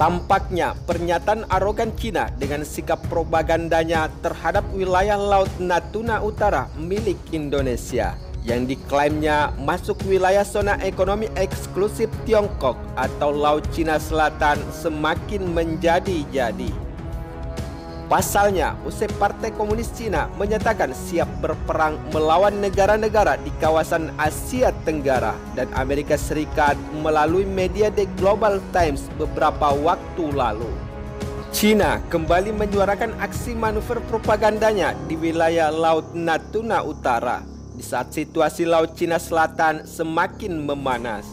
Tampaknya pernyataan arogan Cina dengan sikap propagandanya terhadap wilayah Laut Natuna Utara milik Indonesia yang diklaimnya masuk wilayah zona ekonomi eksklusif Tiongkok atau Laut Cina Selatan semakin menjadi-jadi. Pasalnya, usai Partai Komunis Cina menyatakan siap berperang melawan negara-negara di kawasan Asia Tenggara dan Amerika Serikat melalui media The Global Times beberapa waktu lalu. Cina kembali menyuarakan aksi manuver propagandanya di wilayah Laut Natuna Utara di saat situasi Laut Cina Selatan semakin memanas.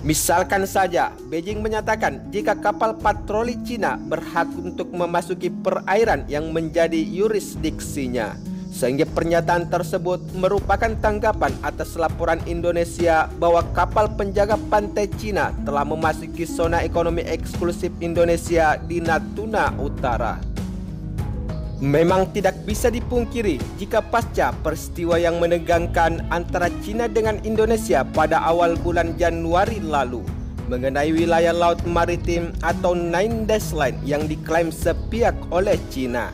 Misalkan saja, Beijing menyatakan jika kapal patroli Cina berhak untuk memasuki perairan yang menjadi yurisdiksinya, sehingga pernyataan tersebut merupakan tanggapan atas laporan Indonesia bahwa kapal penjaga pantai Cina telah memasuki zona ekonomi eksklusif Indonesia di Natuna Utara. Memang tidak bisa dipungkiri jika pasca peristiwa yang menegangkan antara Cina dengan Indonesia pada awal bulan Januari lalu mengenai wilayah laut maritim atau Nine Dash Line yang diklaim sepihak oleh Cina,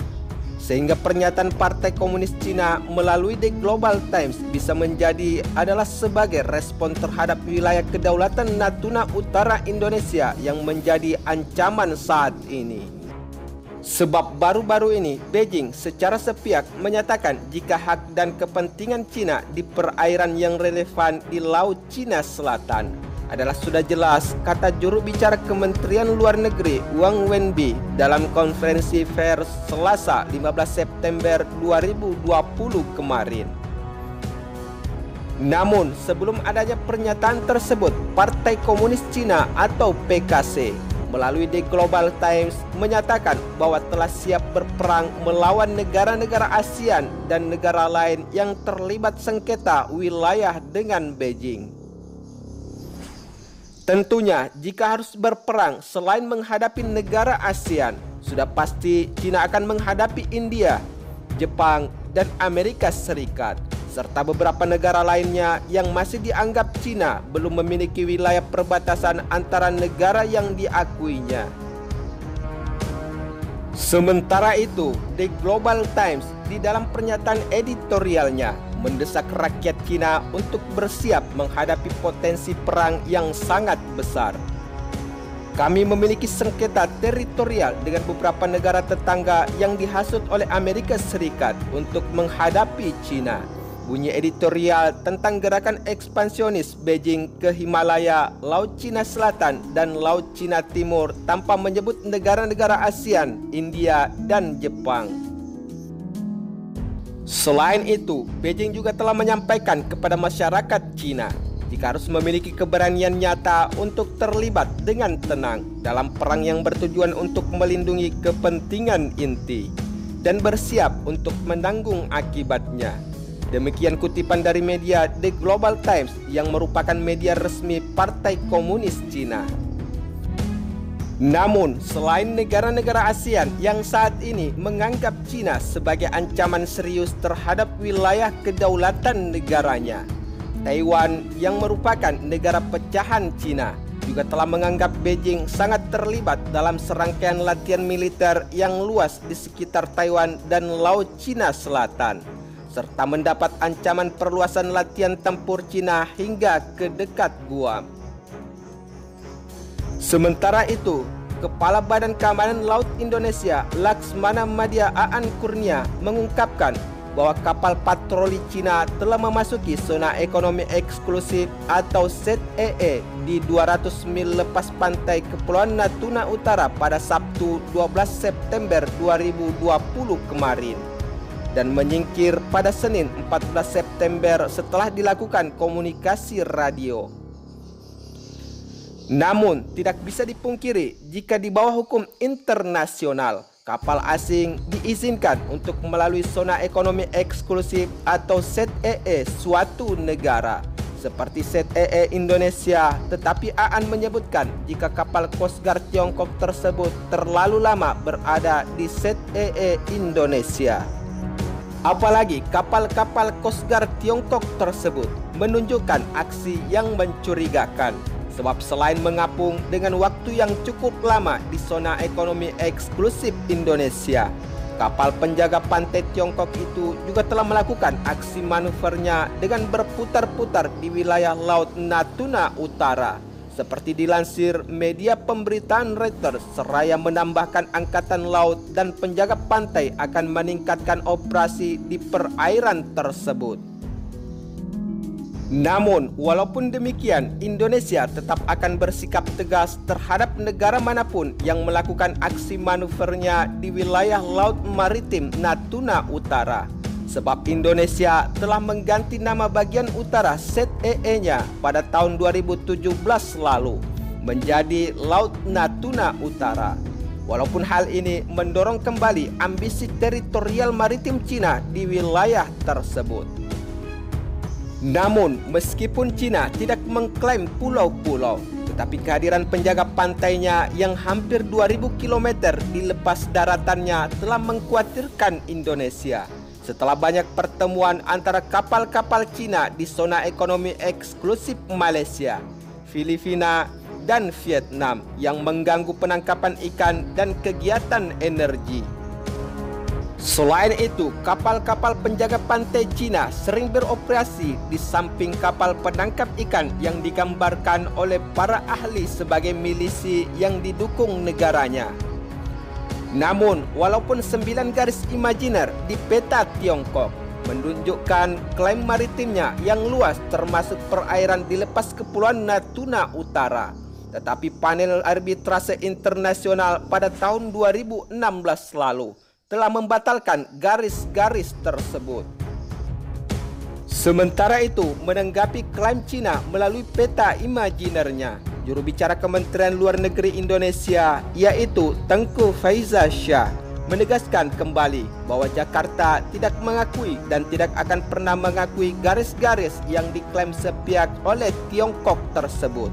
sehingga pernyataan Partai Komunis Cina melalui The Global Times bisa menjadi adalah sebagai respon terhadap wilayah kedaulatan Natuna Utara Indonesia yang menjadi ancaman saat ini. Sebab baru-baru ini Beijing secara sepihak menyatakan jika hak dan kepentingan Cina di perairan yang relevan di Laut Cina Selatan adalah sudah jelas, kata juru bicara Kementerian Luar Negeri Wang Wenbi dalam konferensi pers Selasa 15 September 2020 kemarin. Namun sebelum adanya pernyataan tersebut, Partai Komunis Cina atau PKC melalui The Global Times menyatakan bahwa telah siap berperang melawan negara-negara ASEAN dan negara lain yang terlibat sengketa wilayah dengan Beijing. Tentunya jika harus berperang selain menghadapi negara ASEAN, sudah pasti Cina akan menghadapi India, Jepang, dan Amerika Serikat, serta beberapa negara lainnya yang masih dianggap Cina belum memiliki wilayah perbatasan antara negara yang diakuinya. Sementara itu, The Global Times di dalam pernyataan editorialnya mendesak rakyat Cina untuk bersiap menghadapi potensi perang yang sangat besar. Kami memiliki sengketa teritorial dengan beberapa negara tetangga yang dihasut oleh Amerika Serikat untuk menghadapi Cina, bunyi editorial tentang gerakan ekspansionis Beijing ke Himalaya, Laut Cina Selatan, dan Laut Cina Timur tanpa menyebut negara-negara ASEAN, India, dan Jepang. Selain itu, Beijing juga telah menyampaikan kepada masyarakat Cina jika harus memiliki keberanian nyata untuk terlibat dengan tenang dalam perang yang bertujuan untuk melindungi kepentingan inti dan bersiap untuk menanggung akibatnya. Demikian kutipan dari media The Global Times yang merupakan media resmi Partai Komunis Cina. Namun, selain negara-negara ASEAN yang saat ini menganggap Cina sebagai ancaman serius terhadap wilayah kedaulatan negaranya, Taiwan yang merupakan negara pecahan Cina juga telah menganggap Beijing sangat terlibat dalam serangkaian latihan militer yang luas di sekitar Taiwan dan Laut Cina Selatan, serta mendapat ancaman perluasan latihan tempur Cina hingga ke dekat Guam. Sementara itu, Kepala Badan Keamanan Laut Indonesia Laksmana Madya Aan Kurnia mengungkapkan bahwa kapal patroli Cina telah memasuki zona ekonomi eksklusif atau ZEE di 200 mil lepas pantai Kepulauan Natuna Utara pada Sabtu 12 September 2020 kemarin dan menyingkir pada Senin 14 September setelah dilakukan komunikasi radio. Namun tidak bisa dipungkiri jika di bawah hukum internasional, kapal asing diizinkan untuk melalui zona ekonomi eksklusif atau ZEE suatu negara seperti ZEE Indonesia, tetapi Aan menyebutkan jika kapal Coast Guard Tiongkok tersebut terlalu lama berada di ZEE Indonesia. Apalagi kapal-kapal Coast Guard Tiongkok tersebut menunjukkan aksi yang mencurigakan, Sebab selain mengapung dengan waktu yang cukup lama di zona ekonomi eksklusif Indonesia, kapal penjaga pantai Tiongkok itu juga telah melakukan aksi manuvernya dengan berputar-putar di wilayah Laut Natuna Utara. Seperti dilansir media pemberitaan Reuters, seraya menambahkan angkatan laut dan penjaga pantai akan meningkatkan operasi di perairan tersebut. Namun, walaupun demikian, Indonesia tetap akan bersikap tegas terhadap negara manapun yang melakukan aksi manuvernya di wilayah Laut Maritim Natuna Utara. Sebab Indonesia telah mengganti nama bagian utara ZEE-nya pada tahun 2017 lalu menjadi Laut Natuna Utara. Walaupun hal ini mendorong kembali ambisi teritorial maritim Cina di wilayah tersebut. Namun, meskipun Cina tidak mengklaim pulau-pulau, tetapi kehadiran penjaga pantainya yang hampir 2000 km di lepas daratannya telah mengkhawatirkan Indonesia. Setelah banyak pertemuan antara kapal-kapal Cina di zona ekonomi eksklusif Malaysia, Filipina, dan Vietnam yang mengganggu penangkapan ikan dan kegiatan energi. Selain itu, kapal-kapal penjaga pantai Cina sering beroperasi di samping kapal penangkap ikan yang digambarkan oleh para ahli sebagai milisi yang didukung negaranya. Namun, walaupun 9 garis imajiner di peta Tiongkok menunjukkan klaim maritimnya yang luas termasuk perairan di lepas kepulauan Natuna Utara, tetapi panel arbitrase internasional pada tahun 2016 lalu telah membatalkan garis-garis tersebut. Sementara itu, menanggapi klaim Cina melalui peta imajinernya, juru bicara Kementerian Luar Negeri Indonesia yaitu Tengku Faizasyah menegaskan kembali bahwa Jakarta tidak mengakui dan tidak akan pernah mengakui garis-garis yang diklaim sepihak oleh Tiongkok tersebut.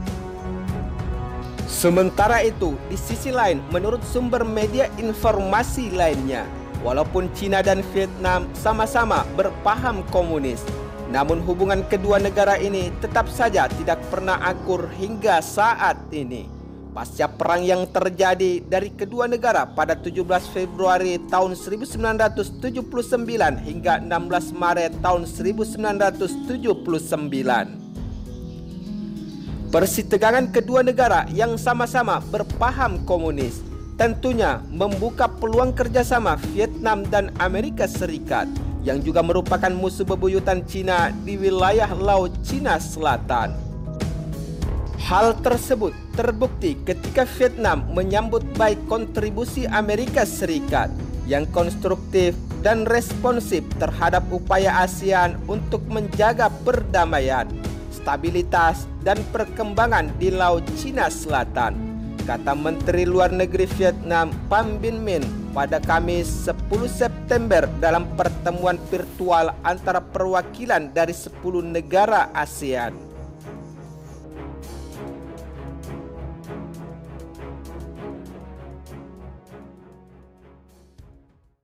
Sementara itu, di sisi lain, menurut sumber media informasi lainnya, walaupun Cina dan Vietnam sama-sama berpaham komunis, namun hubungan kedua negara ini tetap saja tidak pernah akur hingga saat ini. Pasca perang yang terjadi dari kedua negara pada 17 Februari tahun 1979 hingga 16 Maret tahun 1979. Persitegangan kedua negara yang sama-sama berpaham komunis tentunya membuka peluang kerjasama Vietnam dan Amerika Serikat yang juga merupakan musuh bebuyutan Cina di wilayah Laut Cina Selatan. Hal tersebut terbukti ketika Vietnam menyambut baik kontribusi Amerika Serikat yang konstruktif dan responsif terhadap upaya ASEAN untuk menjaga perdamaian, stabilitas, dan perkembangan di Laut Cina Selatan, kata Menteri Luar Negeri Vietnam Pham Binh Minh pada Kamis 10 September dalam pertemuan virtual antara perwakilan dari 10 negara ASEAN.